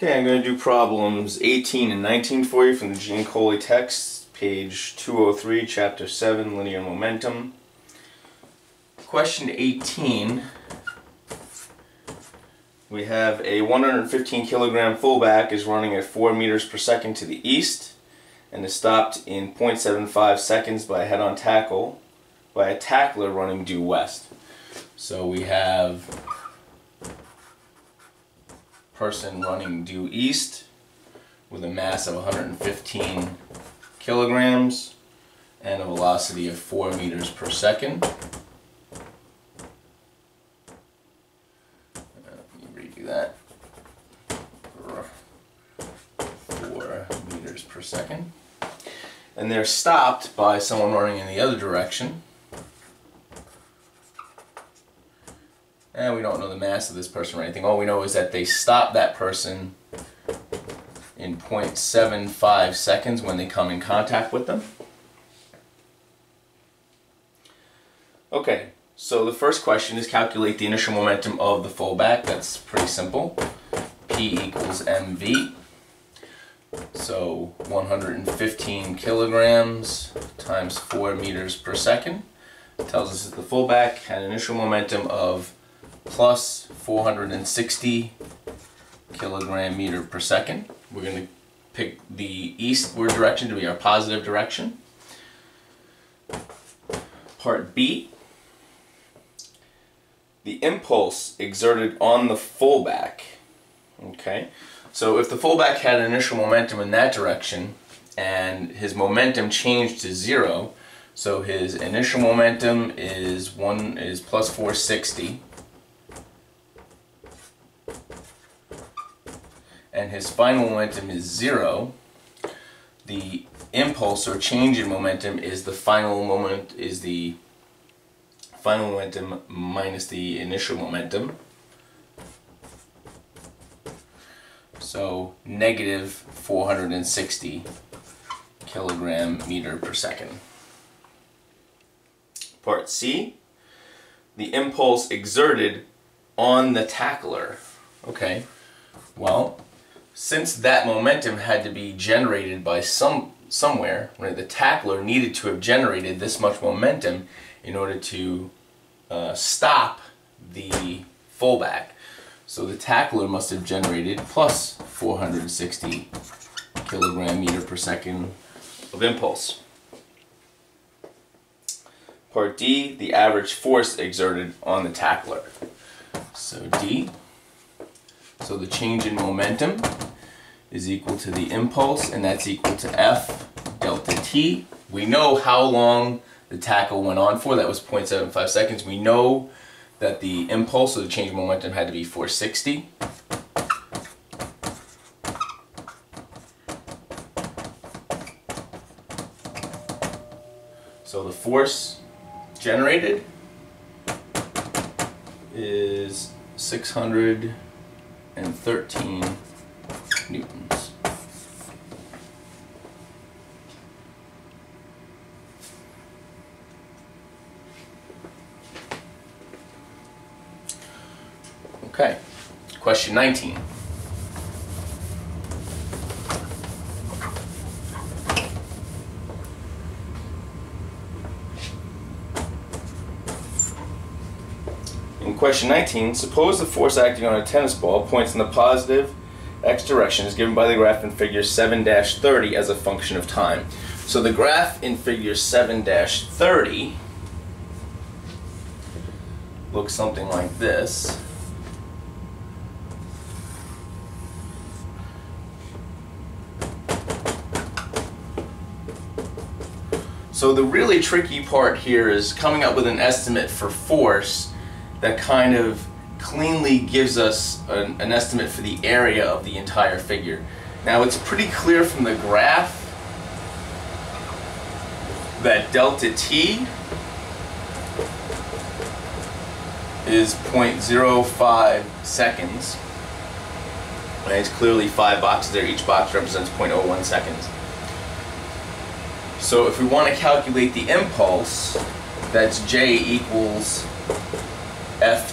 Okay, I'm going to do problems 18 and 19 for you from the Giancoli text, page 203, chapter 7, linear momentum. Question 18, we have a 115 kilogram fullback is running at 4 meters per second to the east and is stopped in 0.75 seconds by a head-on tackle by a tackler running due west. So we have person running due east with a mass of 115 kilograms and a velocity of 4 meters per second. Let me redo that. 4 meters per second. And they're stopped by someone running in the other direction. And we don't know the mass of this person or anything. All we know is that they stop that person in 0.75 seconds when they come in contact with them. Okay, so the first question is calculate the initial momentum of the fullback. That's pretty simple. P equals mv. So 115 kilograms times 4 meters per second tells us that the fullback had an initial momentum of plus 460 kilogram meter per second. We're going to pick the eastward direction to be our positive direction. Part B, the impulse exerted on the fullback. Okay, so if the fullback had an initial momentum in that direction and his momentum changed to 0, so his initial momentum is plus 460. And his final momentum is 0, the impulse or change in momentum is the final momentum minus the initial momentum. So negative 460 kilogram meter per second. Part C, the impulse exerted on the tackler. Okay, well, since that momentum had to be generated by somewhere, right, the tackler needed to have generated this much momentum in order to stop the fullback. So the tackler must have generated plus 460 kilogram meter per second of impulse. Part D, the average force exerted on the tackler. So D, so the change in momentum is equal to the impulse, and that's equal to F delta T. We know how long the tackle went on for. That was 0.75 seconds. We know that the impulse, or the change in momentum, had to be 460. So the force generated is 613 newtons. Okay, question 19. In question 19, suppose the force acting on a tennis ball points in the positive x direction is given by the graph in figure 7-30 as a function of time. So the graph in figure 7-30 looks something like this. So the really tricky part here is coming up with an estimate for force that kind of cleanly gives us an estimate for the area of the entire figure. Now it's pretty clear from the graph that delta T is 0.05 seconds. And it's clearly 5 boxes there. Each box represents 0.01 seconds. So if we want to calculate the impulse, that's J equals F